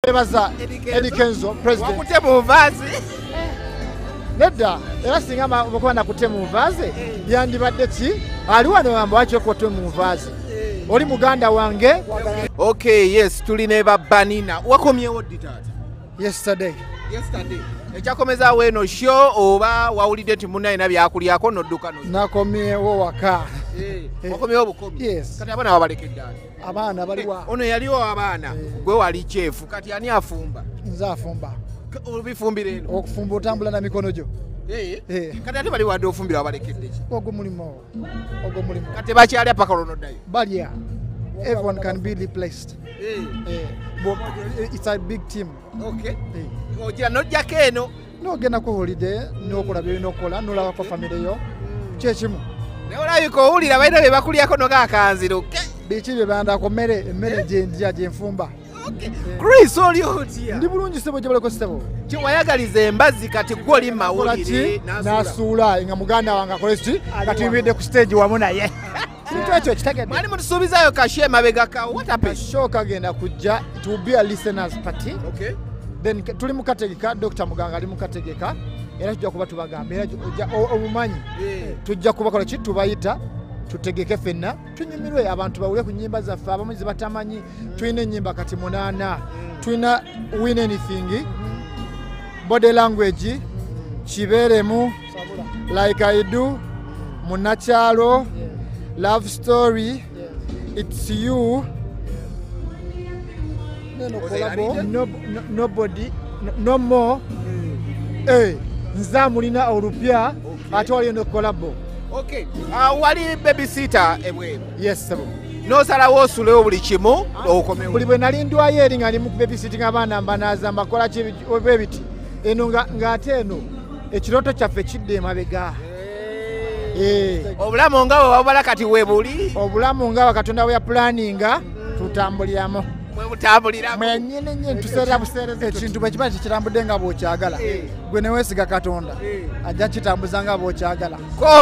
Nebaza Eddie Kenzo president. Wakute mu vazi. Nedda era singa bakuba nakute mu vazi yandibadde ki ali wano wamba wakyo kote mu vazi. Oli muganda wange. Okay, yes, tuline ba Banina. Wakomyewo ditata? Yesterday. Ekyakomeza weno show oba wawulidde nti munnaye na byakulyako nodduka no. Nakomyewo waka. Wakomyewo bukomi. Yes. Kati abaana babalekedde. Abaana baliwa. Ono yaliwo abaana. Gwe wali chef. Kati ani afumba? Nze afumba. Obifumbira eno. Okufumba otambula na mikono gyo. Kati ate bali wadde ofumbira babalekedde ki? Ogwo mulimo. Kati bakyali apaka olonoddayo. Balya. Everyone can be replaced. But it's a big team. Okay. Ojja nojjako eno. N'ogenda ku holiday n'okola by'olina okukola n'olaba ko family yo. Kyekimu. Naye olabika owulira balina bye bakulyako nogakanziro. Biki bye bandako emmere gye ndya gye nfumba. Chris oli otya? Ndi bulungi sebo gye baleko sebo. Kiwayagaliza embazzi kati gwe oli mawulire n'asuula nga muganda wange akole ki kati mbidde ku stage wamu naye. Kintu ekyo kitegedde. Mwali mutusuubizaayo kashe mabega kawo. What happened? Show kagenda kujja to be a listeners party. Okay. Then tuli mukategeka Dr. Muganga ali mukategeka era tujja kuba tubagamba era obumanyi tujja kubakola ki tubayita tutegeke fenna tunyumirwe abantu bawule ku nyimba zaffe abamu zibatamanyi tulina ennyimba kati 8 tulina win anything body language kibeeremu like I do munakyalo love story it's you nobody no more nza mulina olupya ate wali no kolabo. Okay. Wali babysitter ebweru. Yes sebo. N'osalawo osulewo buli kimu okomewo. Buli bwe nali ndwayo eri nga ndi mu babysitting abaana mbanaza mbakola ki bwebiti eno ng'ate eno ekiroto kyaffe kidde emabega. Obulamu nga bwe wabala kati weebuli. Obulamu nga Katonda bwe yaplaninga tutambuliramu. Mwenye tuseera buseereza ekintu bwe kiba kikirambudde nga bw'okyagala gwe ne weesiga Katonda ajja kitambuza nga bw'okyagala.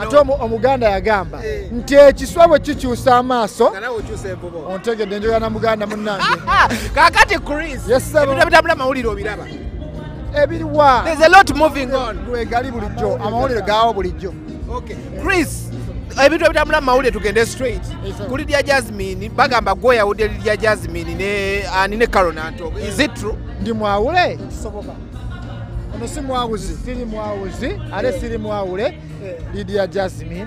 Ate omuganda yagamba nti ekiswa bwe kikyusa amaaso ontegedde njogera na muganda munnange. Kaakati Chris ebintu ebitambula amawulire obiraba ebiriwa. There's a lot moving on. Lwegali bulijjo amawulire gaawo bulijjo. Okay. Chris ebintu ebitambula mawulire tugende straight. Ku Lydia Jazmine bagamba gwe yawudde Lydia Jazmine ne Carol Nantongo. Is it true? Ndi mwawule kisoboka. Ono si mwawuzi. Siri mwawuzi. Ale siri mwawule. Lydia Jazmine,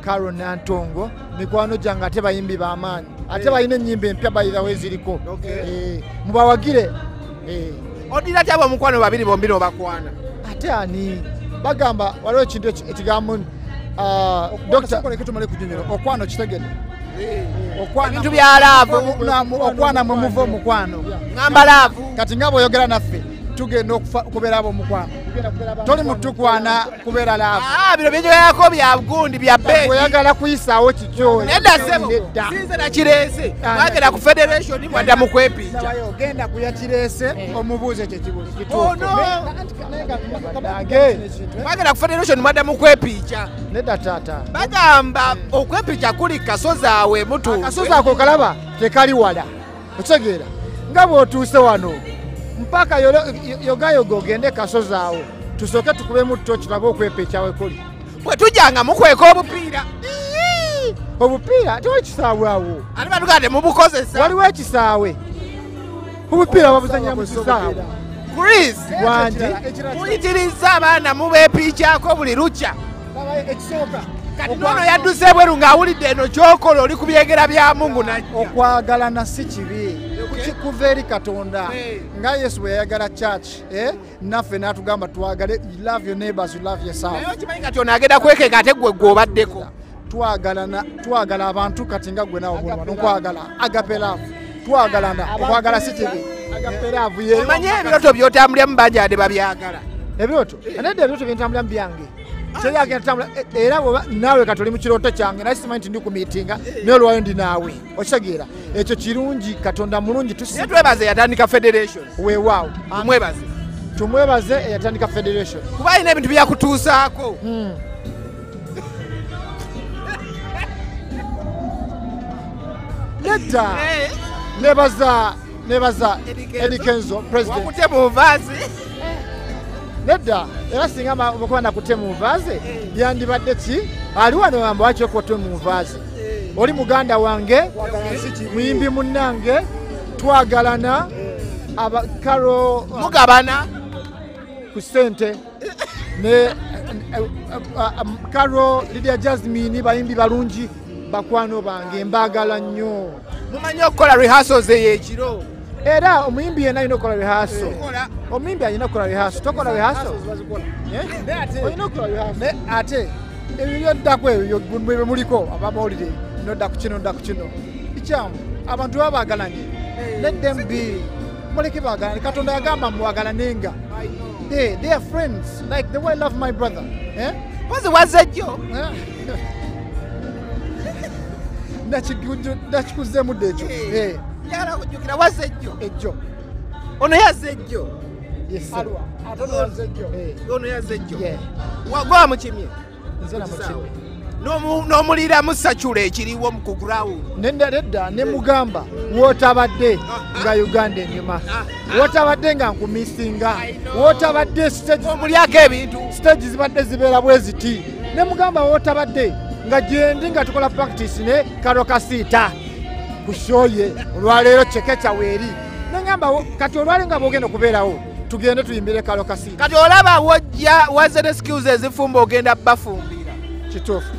Carol Nantongo, mikwano gyange ate bayimbi b'amaanyi. Ate balina ennyimba empya bayirawo eziriko. Mubawagire. Odira ati abo mukwano babiri bombi n'obakwana. Ate ani bagamba waliwo ekintu ekigambo Dr. Okwano kitegedde. Ebintu bya laavu. Okwana mwe muva omukwano. Ngamba laavu. Kati nga bw'oyogera naffe tugenda okubeera ab'omukwano. Toli mutukwana kubeera laavu. Bino byenjogerako bya gundi bya beeti. Oyagala kuyisaawo kikyo. Nedda sebo. Sinze na kireese. Mwagenda ku federation mwadda mu kwepinja. Ogenda kuya kireese omubuuze kye kibuuzo. Oh no. Mwagenda ku federation mwadda mu kwepinja. Nedda taata. Bagamba okwepinja kuli kasozi awe mutu. Akasozi ako kalaba tekali wala. Otegeera. Nga bw'otuuse wano. Mpaka yogayoga ogende kasozi awo tusooke tukubemu tutto kirabe okwepeekya wekuli. Bwe tujjanga mukweka obupiira. Obupiira tewali kisaawe awo. Ate batugande mubukozesa. Waliwo ekisaawe. Obupiira babuzannya mu kisaawe. Chris wangi muyitiriza abaana mubeepiikyako buli lukya. Ekisooka kati nono yadduse bweru ng'awulidde eno kyokola oli ku byegera bya Mungu najja. Okwagalana si kibi. Kuva eri Katonda nga Yesu bwe yayagala church naffe n'atugamba twagale you love your neighbors you love yourself. Naye okimanyi kati ono agenda kwekeka ate gwe gwobaddeko. Twagala abantu kati nga gwe nawe bw'olwa n'okwagala agape love twagalana okwagala si kibi agape love yeyo. Omanyi ebiroto by'otambuliramu bangi ade babyagala. Ebiroto anadde ebiroto by'entambulamu byange era bwoba naawe katoli mu kirooto kyange naye simanyi nti ndi ku miitinga naye olwayo ndi naawe okitegeera ekyo kirungi Katonda mulungi naye twebaze eyatandika federation. Weewaawo tumwebaze eyatandika federation kuba alina ebintu byakutuusaako. Nedda nebaza nebaza Eddie Kenzo president wakute mu vaasi nedda era singa okuba nakute mu vaazi yandibadde ki ali wano wamba waki okotwe mu vaazi oli muganda wange muyimbi munnange twagalana abakaro mugabana ku ssente ne Karo Lydia Jazmine bayimbi balungi bakwano bange mbagala nnyo mumanyi okukola rehearsals ey'ekiro era omuyimbi yenna alina okukola rehearsal omuyimbi alina okukola rehearsal tokola rehearsal olina okukola rehearsal ate ebyo byoddako ebyo bwe muliko abamawulire nodda ku kino bikyamu abantu baba bagalanye let them be muleke bagalane katonda yagamba muwaagalanenga they are friends like the way I love my brother waze wazejjo nakikuzeemudde ekyo yala kujjukira wazejjo ejjo ono yazejjo ono yazejjo wagwa mukimye nze namukimye n'omuliramu sacula ekiriwo mu ground nedda ne mugamba wootabadde nga Uganda enyuma wootabadde nga nkumisinga wootabadde omulyako ebintu stage zibadde zibeera bwe ziti ne mugamba wootabadde nga gyendi nga tukola practice ne Karo Kasiita ku show ye olwaleero Chekecha weeri nengamba kati olwale nga bwogenda okubeerawo tugende tuyimbire Karo Kasiita kati olaba wojja waze ne skills ezifumba ogenda bafumbira kituufu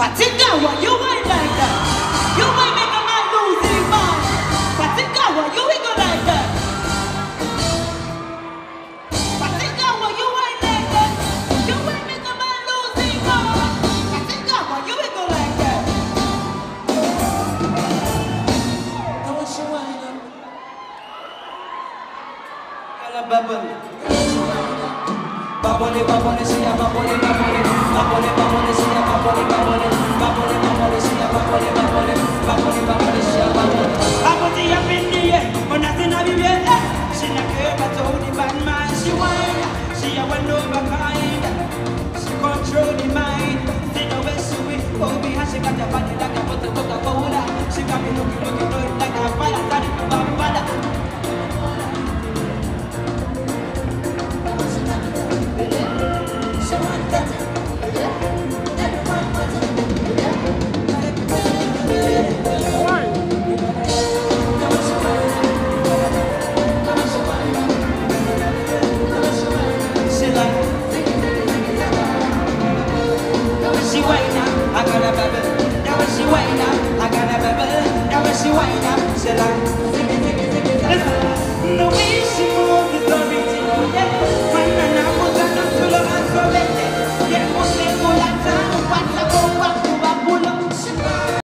Patigawa, you ain't like that. You ain't make a man lose his mind. Patigawa, you ain't go like that. Patigawa, you ain't like that. You ain't make a man lose his mind. Patigawa, you ain't go like that. How was your wine? Bubble. Babole, babole, see ya, babole, babole, babole, babole, see ya, babole, babole, babole, babole, see ya, babole, babole, babole, babole, see ya, babole. Babole up in the air, but nothing I be there. She not care about the bad mind. She whine, she a one over kind. She control the mind. They know where she will go behind. She got the body like a bottle of Coca-Cola. She got me looking like a fire, that is bambada. Babone,